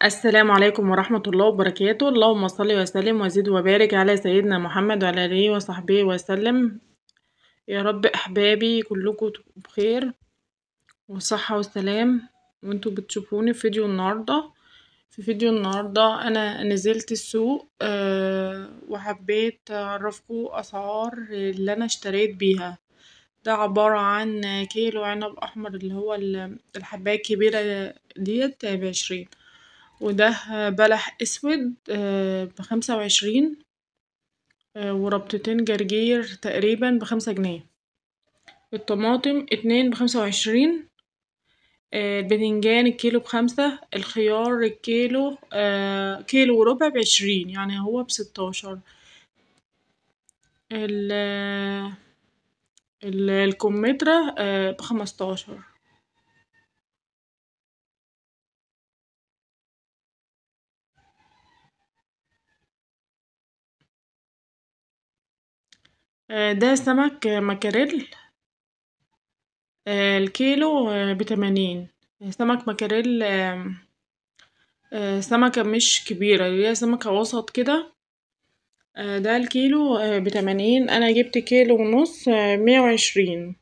السلام عليكم ورحمة الله وبركاته. اللهم صل وسلم وزد وبارك على سيدنا محمد وعلى آله وصحبه وسلم. يا رب أحبابي كلكم تبقوا بخير وصحة وسلام وانتوا بتشوفوني في فيديو النهاردة. أنا نزلت السوق وحبيت أعرفكم أسعار اللي أنا اشتريت بيها. ده عبارة عن كيلو عنب أحمر اللي هو الحباية الكبيرة ديت ب20، وده بلح اسود ب25، وربطتين جرجير تقريبا ب5 جنيه. الطماطم 2 ب25، الباذنجان الكيلو ب5، الخيار الكيلو كيلو وربع ب20، يعني هو ب16. الكمثرى ب15. ده سمك مكاريل، الكيلو ب80. سمك مكاريل سمكة مش كبيرة، هي سمكة وسط كده. ده الكيلو ب80. أنا جبت كيلو ونص 120.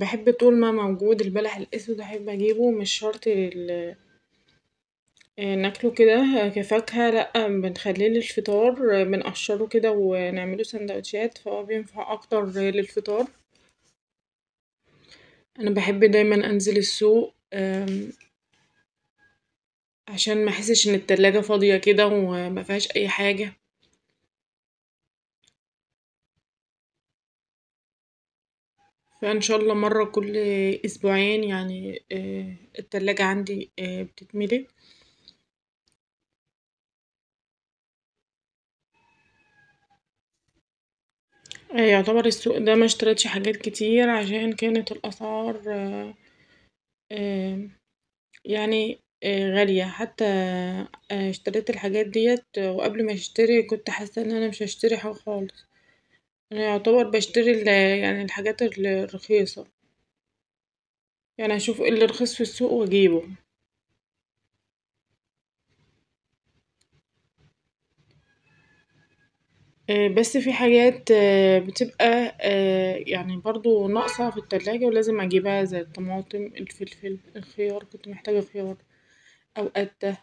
بحب طول ما موجود البلح الأسود أحب أجيبه، مش شرط ناكله كده كفاكهة، لأ بنخليه للفطار، بنقشره كده ونعمله سندوتشات، فهو بينفع أكتر للفطار. أنا بحب دايما أنزل السوق عشان محسش إن التلاجة فاضية كده ومفيهاش أي حاجة. فإن شاء الله مرة كل أسبوعين يعني التلاجة عندي بتتملي. يعتبر السوق ده مشتريتش حاجات كتير عشان كانت الأسعار يعني غالية. حتى اشتريت الحاجات ديت، وقبل ما اشتري كنت حاسة ان انا مش هشتري حاجة خالص. انا يعتبر بشتري يعني الحاجات الرخيصة، يعني اشوف ايه اللي رخيص في السوق واجيبه. بس في حاجات بتبقى يعني برضو ناقصة في التلاجة ولازم اجيبها، زي الطماطم، الفلفل، الخيار، كنت محتاجة خيار او قتة.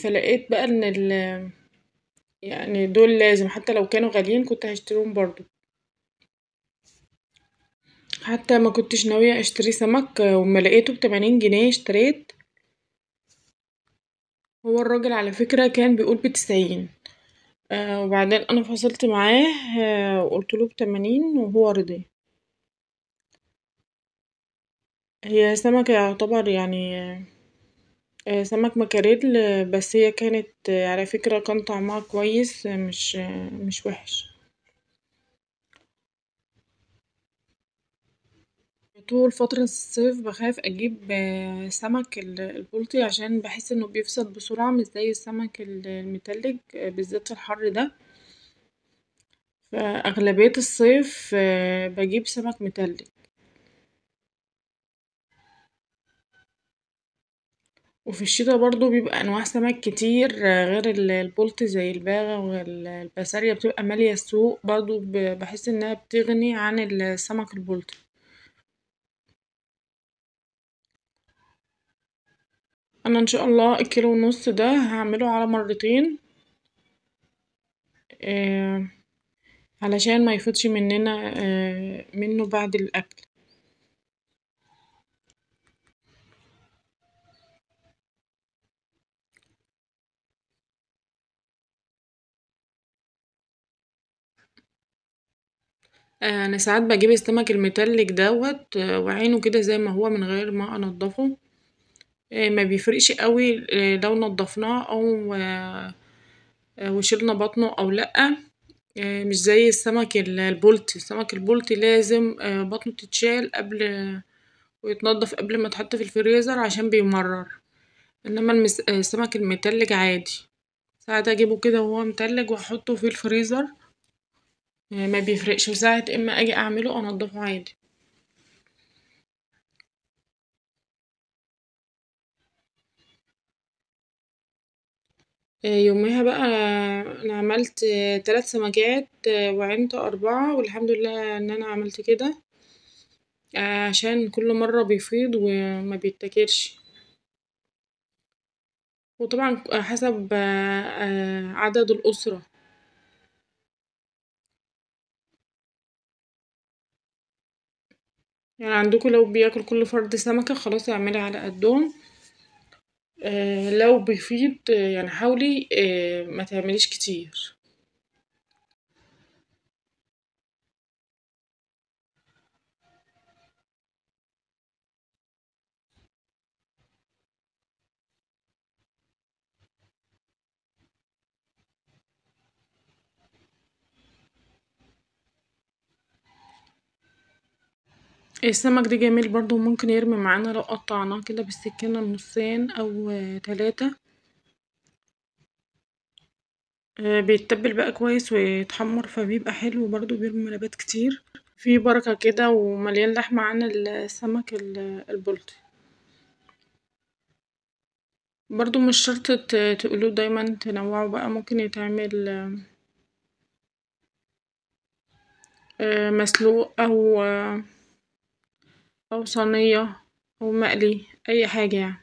فلقيت بقى ان يعني دول لازم، حتى لو كانوا غاليين كنت هشتريهم برضو. حتى ما كنتش ناوية اشتري سمك، وما لقيته ب80 جنيه اشتريت. هو الراجل على فكرة كان بيقول ب90، وبعدين انا فصلت معاه وقلتله ب80 وهو رضي. هي سمكة يعتبر يعني سمك مكاريل، بس هي كانت على فكرة كان طعمها كويس، مش وحش. طول فترة الصيف بخاف أجيب سمك البلطي عشان بحس إنه بيفسد بسرعة، مش زي السمك المتلج بالذات في الحر ده. فأغلبية الصيف بجيب سمك متلج. وفي الشتا برضه بيبقى أنواع سمك كتير غير البلطي، زي الباغا والبسارية بتبقى مالية السوق برضه، بحس إنها بتغني عن السمك البلطي. أنا إن شاء الله الكيلو ونص ده هعمله على مرتين، آه، علشان ما يفوتش مننا منه بعد الأكل. أنا ساعات بجيب السمك المتلج دوت وعينه كده زي ما هو من غير ما أنضفه. ما بيفرقش قوي لو نضفناه أو وشيلنا بطنه أو لأ. مش زي السمك البلطي. السمك البلطي لازم بطنه تتشال قبل ويتنضف قبل ما يتحط في الفريزر عشان بيمرر. انما السمك المتلج عادي، ساعات اجيبه كده وهو متلج واحطه في الفريزر، ما بيفرقش، وساعات اما اجي اعمله انضفه عادي. يوميها بقى انا عملت 3 سمكات، وعينت 4 والحمد لله ان انا عملت كده، عشان كل مرة بيفيض وما بيتاكلش. وطبعا حسب عدد الأسرة. يعني عندكم لو بياكل كل فرد سمكة خلاص اعملي على قدهم. لو بيفيض يعني حاولي ما تعمليش كتير. السمك ده جميل برضو، ممكن يرمي معانا لو قطعناه كده بالسكينة نصين أو 3. بيتبل بقى كويس ويتحمر فبيبقى حلو برضو، بيرمي نبات كتير، فيه بركة كده ومليان لحمة عن السمك البلطي. برضو مش شرط تقولوه دايما، تنوعوا بقى، ممكن يتعمل مسلوق أو صينية أو مقلي، أي حاجة يعني.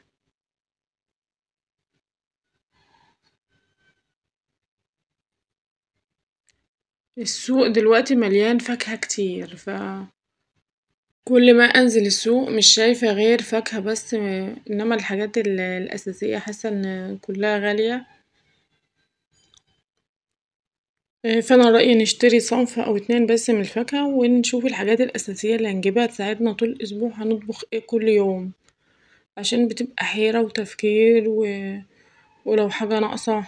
السوق دلوقتي مليان فاكهة كتير، كل ما انزل السوق مش شايفة غير فاكهة بس، انما الحاجات الاساسية حاسة ان كلها غالية. فانا رأيي نشتري صنف او 2 بس من الفاكهة، ونشوف الحاجات الاساسية اللي هنجيبها تساعدنا طول الاسبوع هنطبخ ايه كل يوم، عشان بتبقى حيرة وتفكير ولو حاجة ناقصة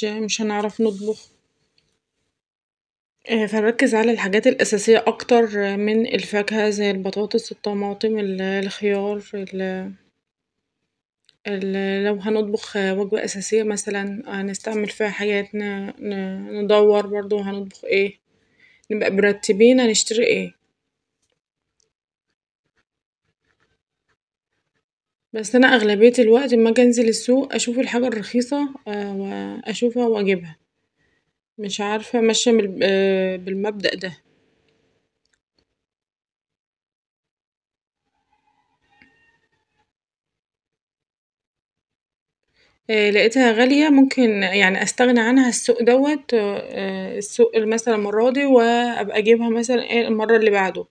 مش هنعرف نطبخ. فنركز على الحاجات الأساسية أكتر من الفاكهة، زي البطاطس، الطماطم، الخيار، لو هنطبخ وجبة أساسية مثلا هنستعمل فيها حاجات، ندور برضو هنطبخ ايه، نبقى مرتبين هنشتري ايه. بس أنا أغلبية الوقت اما اجي انزل السوق أشوف الحاجة الرخيصة وأشوفها وأجيبها، مش عارفة ماشية بالمبدأ ده. لقيتها غالية ممكن يعني أستغنى عنها السوق دوت، السوق مثلا المرة دي، وأبقى أجيبها مثلا ايه المرة اللي بعده.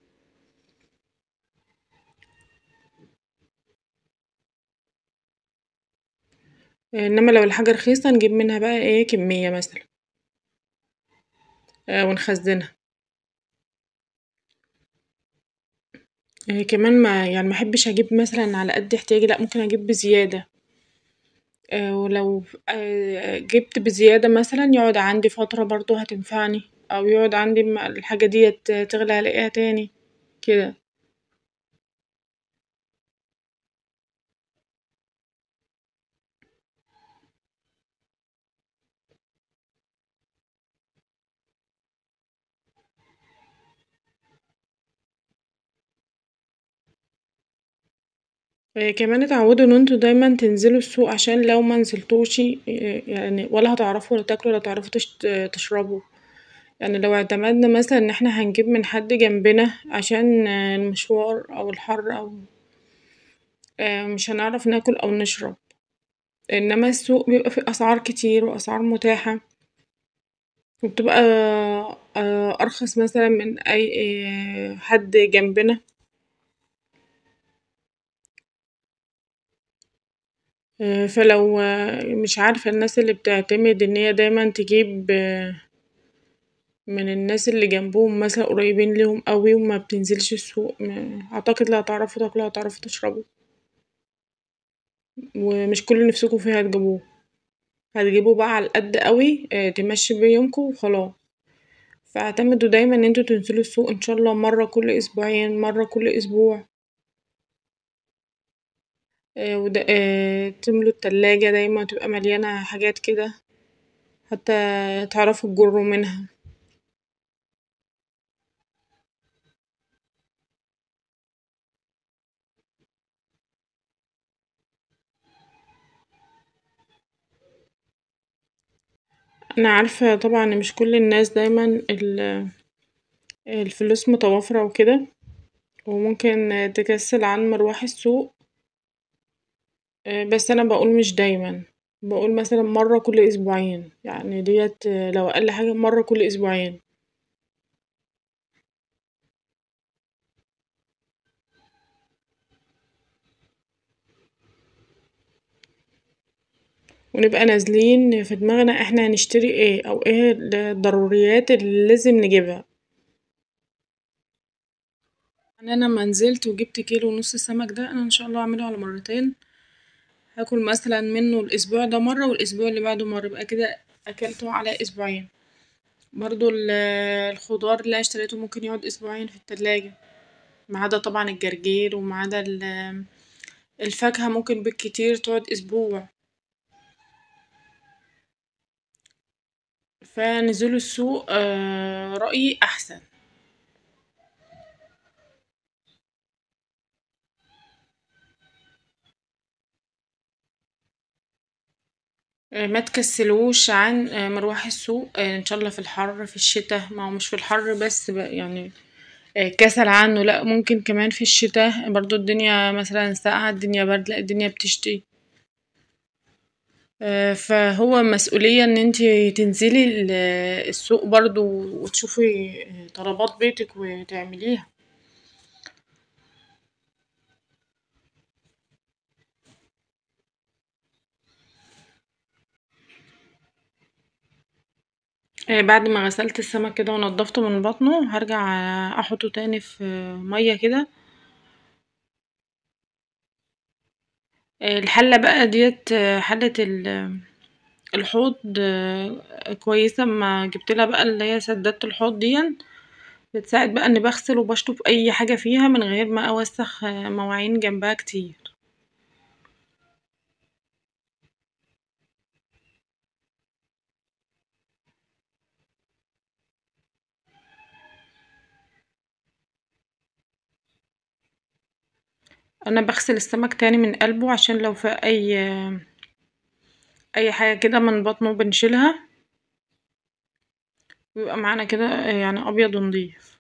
انما لو الحاجة رخيصة نجيب منها بقى ايه كمية مثلا، ونخزنها. كمان ما يعني ما احبش اجيب مثلا على قد احتياجي، لا ممكن اجيب بزيادة. ولو جبت بزيادة مثلا يقعد عندي فترة برضو هتنفعني، او يقعد عندي اما الحاجة ديت تغلى الاقيها تاني كده. كمان اتعودوا ان انتوا دايما تنزلوا السوق، عشان لو ما نزلتوش يعني ولا هتعرفوا ولا تاكلوا ولا تعرفوا تشربوا. يعني لو اعتمدنا مثلا ان احنا هنجيب من حد جنبنا عشان المشوار او الحر او مش هنعرف ناكل او نشرب. انما السوق بيبقى فيه اسعار كتير واسعار متاحة، وبتبقى ارخص مثلا من اي حد جنبنا. فلو مش عارفة الناس اللي بتعتمد ان هي دايما تجيب من الناس اللي جنبهم مثلا قريبين ليهم قوي وما بتنزلش السوق، اعتقد لا هتعرفوا تاكلوا هتعرفوا تشربوا، ومش كل اللي نفسكوا فيه هتجيبوه، هتجيبوا بقى على القد قوي تمشي بيه يومكوا وخلاص. فاعتمدوا دايما ان انتوا تنزلوا السوق ان شاء الله مرة كل اسبوعين، مرة كل اسبوع. تملوا التلاجة دايما تبقى مليانة حاجات كده حتى تعرفوا تجروا منها. أنا عارفة طبعا إن مش كل الناس دايما الفلوس متوافرة وكده، وممكن تكسل عن مروح السوق. بس أنا بقول مش دايما، بقول مثلا مرة كل أسبوعين، يعني ديت لو أقل حاجة مرة كل أسبوعين. ونبقى نازلين في دماغنا احنا هنشتري ايه أو ايه الضروريات اللي لازم نجيبها. يعني أنا لما نزلت وجبت كيلو ونص السمك ده، أنا إن شاء الله هعمله على مرتين. هاكل مثلا منه الأسبوع ده مرة والأسبوع اللي بعده مرة، يبقى كده أكلته على أسبوعين. برضو الخضار اللي أنا اشتريته ممكن يقعد أسبوعين في التلاجة، ما عدا طبعا الجرجير وما عدا الفاكهة ممكن بالكتير تقعد أسبوع. فنزول السوق رأيي أحسن. ما تكسلوش عن مروح السوق. ان شاء الله في الحر في الشتاء، ما هو مش في الحر بس يعني كسل عنه، لا ممكن كمان في الشتاء برضو الدنيا مثلا ساقعة الدنيا برد، لا الدنيا بتشتي. فهو مسؤولية ان انتي تنزلي السوق برضو وتشوفي طلبات بيتك وتعمليها. بعد ما غسلت السمك كده ونضفته من بطنه هرجع احطه تاني في مية كده. الحلة بقى ديت حلة الحوض كويسة، اما جبتلها بقى اللي هي سدادة الحوض دي بتساعد بقى اني بغسل وبشطف اي حاجة فيها من غير ما اوسخ مواعين جنبها كتير. انا بغسل السمك تاني من قلبه عشان لو في اي حاجة كده من بطنه بنشيلها، ويبقى معانا كده يعني ابيض ونضيف.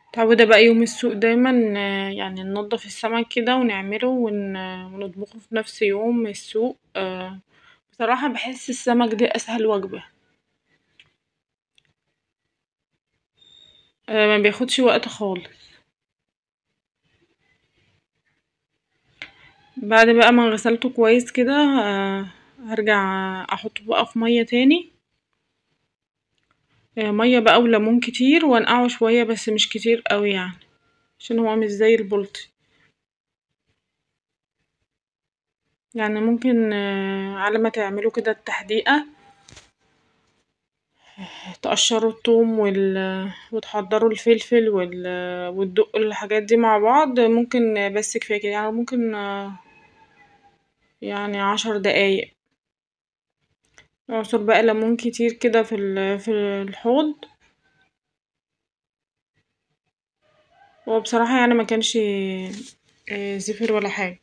متعودة بقى يوم السوق دايما يعني ننضف السمك كده ونعمله ونطبخه في نفس يوم السوق. بصراحة بحس السمك دي اسهل وجبة. ما بياخدش وقت خالص. بعد بقى ما غسلته كويس كده هرجع احطه بقى في مية تاني. مية بقى وليمون كتير وانقعه شوية بس مش كتير قوي يعني، عشان هو مش زي البلطي. يعني ممكن على ما تعملوا كده التحديقة تقشروا الثوم وتحضروا الفلفل وتدقوا الحاجات دي مع بعض. ممكن بس كفاية كده، يعني ممكن يعني 10 دقايق. نعصر بقى ليمون كتير كده في الحوض. هو بصراحة يعني ما كانش زفر ولا حاجة.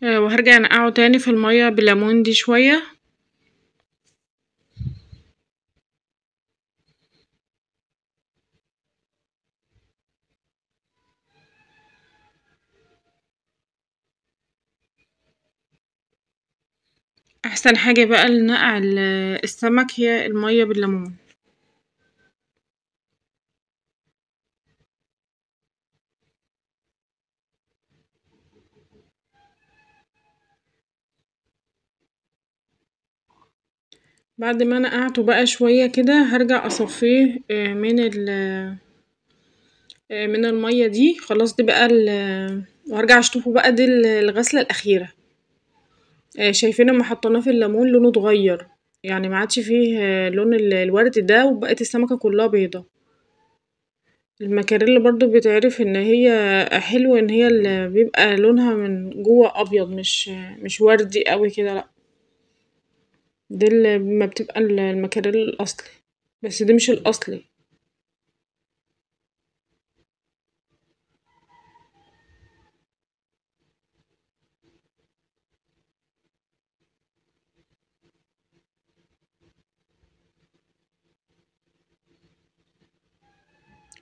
وهرجع انقعه تاني في المية بالليمون دي شوية. احسن حاجة بقى لنقع السمك هي المية بالليمون. بعد ما نقعته بقى شوية كده هرجع اصفيه من المية دي. خلاص دي بقى وهرجع اشطفه بقى. دي الغسلة الأخيرة. شايفين لما حطيناه في الليمون لونه اتغير، يعني ما عادش فيه لون الورد ده، وبقت السمكة كلها بيضة. المكاريلا برضو بيتعرف ان هي حلو ان هي اللي بيبقى لونها من جوه ابيض، مش وردي قوي كده، لا. دي اللي ما بتبقى المكاريلا الاصلي، بس دي مش الاصلي.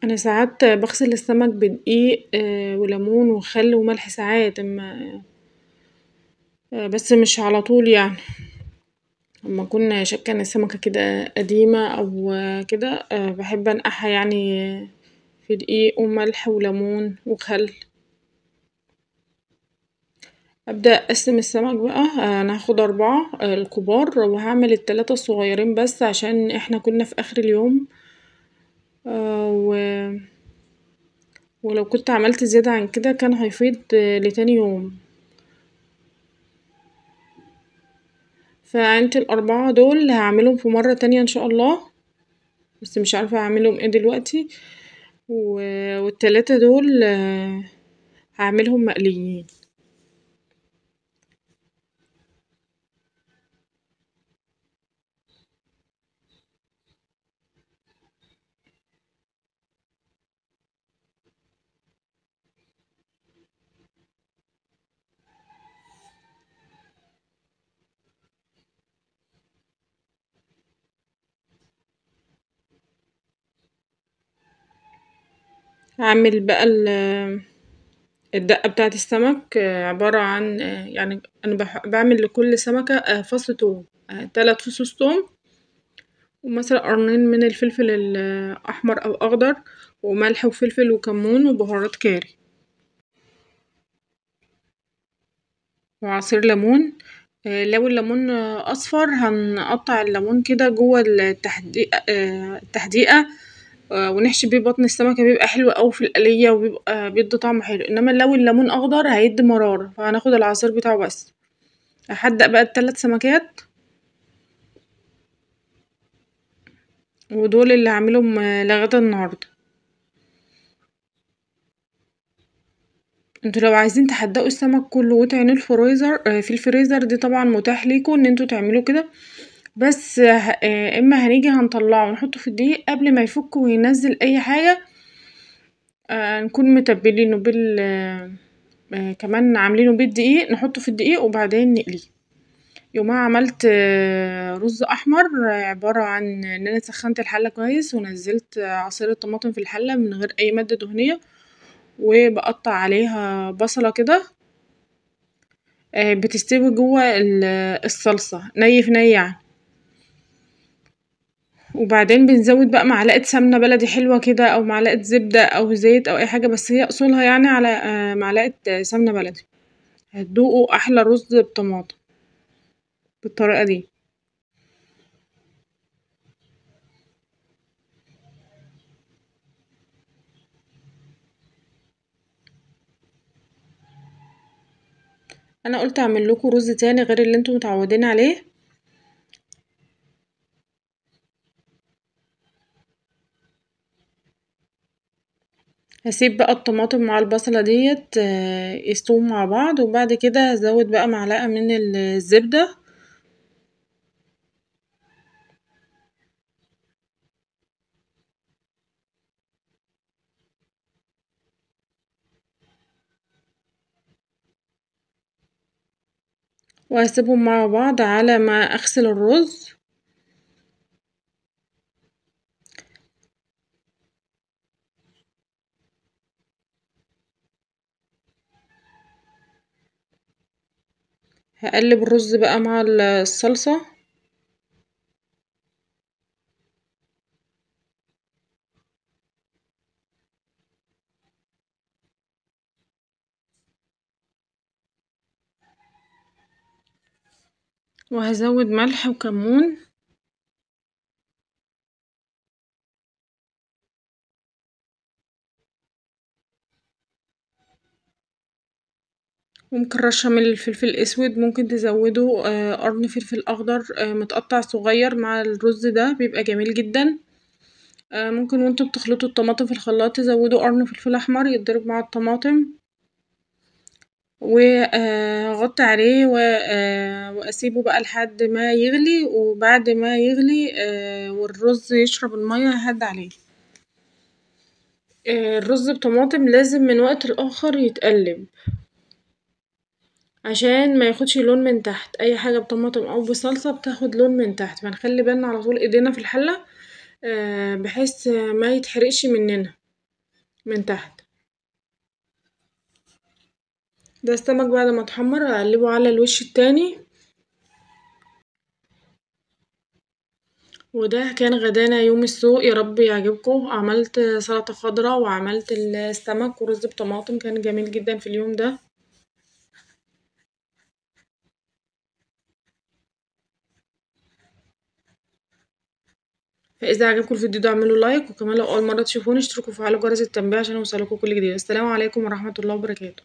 انا ساعات بغسل السمك بدقيق وليمون وخل وملح ساعات، اما بس مش على طول يعني. لما اكون شاكة ان السمكة كده قديمة او كده بحب انقعها يعني في دقيق وملح وليمون وخل. ابدأ اقسم السمك بقى. انا هاخد 4 الكبار، وهعمل ال3 الصغيرين بس عشان احنا كنا في اخر اليوم. آه، و... ولو كنت عملت زيادة عن كده كان هيفيض لتاني يوم. فانت ال4 دول هعملهم في مرة تانية ان شاء الله، بس مش عارفة اعملهم ايه دلوقتي. والتلاتة دول هعملهم مقليين. هعمل بقى الدقة بتاعة السمك عبارة عن يعني أنا بعمل لكل سمكة فص توم، 3 فصوص توم، ومثلا قرنين من الفلفل الأحمر أو أخضر، وملح وفلفل وكمون وبهارات كاري، وعصير ليمون. لو الليمون أصفر هنقطع الليمون كده جوه التحديقة، ونحشي بيه بطن السمكة، بيبقى حلو أوي في القلية وبيبقى بيدي طعم حلو. انما لو الليمون اخضر هيدي مرارة، فهناخد العصير بتاعه بس. هحدق بقى ال3 سمكات، ودول اللي هعملهم لغدا النهاردة. انتوا لو عايزين تحدقوا السمك كله وتعينوه في الفريزر دي طبعا متاح ليكوا ان انتوا تعملوا كده، بس اما هنيجي هنطلعه ونحطه في الدقيق قبل ما يفك وينزل اي حاجة. نكون متبلينه كمان عاملينه بالدقيق، نحطه في الدقيق وبعدين نقليه. يومها عملت رز احمر، عبارة عن ان انا سخنت الحلة كويس ونزلت عصير الطماطم في الحلة من غير اي مادة دهنية، وبقطع عليها بصلة كده بتستوي جوه الصلصة ني في ني يعني. وبعدين بنزود بقى معلقة سمنة بلدي حلوة كده، او معلقة زبدة او زيت او اي حاجة، بس هي اصولها يعني على معلقة سمنة بلدي. هتدوقوا احلى رز بطماطم بالطريقة دي. انا قلت اعمل لكم رز تاني غير اللي انتم متعودين عليه. هسيب بقى الطماطم مع البصلة ديت يستووا مع بعض، وبعد كده هزود بقى معلقة من الزبدة، وهسيبهم مع بعض على ما اغسل الرز. هقلب الرز بقى مع الصلصة. وهزود ملح وكمون. ممكن رشة من الفلفل الأسود، ممكن تزودوا قرن فلفل أخضر متقطع صغير مع الرز ده بيبقى جميل جدا. ممكن وانتوا بتخلطوا الطماطم في الخلاط تزودوا قرن فلفل أحمر يتضرب مع الطماطم، وأغطي عليه وأسيبه بقى لحد ما يغلي، وبعد ما يغلي والرز يشرب المية ههدي عليه. الرز بطماطم لازم من وقت لآخر يتقلب عشان مياخدش لون من تحت، أي حاجة بطماطم أو بصلصة بتاخد لون من تحت، فنخلي بالنا على طول ايدينا في الحلة بحيث ما يتحرقش مننا من تحت. ده السمك بعد ما اتحمر اقلبه على الوش التاني. وده كان غدانا يوم السوق، يا رب يعجبكم. عملت سلطة خضرا وعملت السمك ورز بطماطم، كان جميل جدا في اليوم ده. فإذا عجبكم الفيديو ده اعملوا لايك، وكمان لو أول مرة تشوفوني اشتركوا وفعلوا جرس التنبيه عشان يوصلكوا كل جديد. السلام عليكم ورحمة الله وبركاته.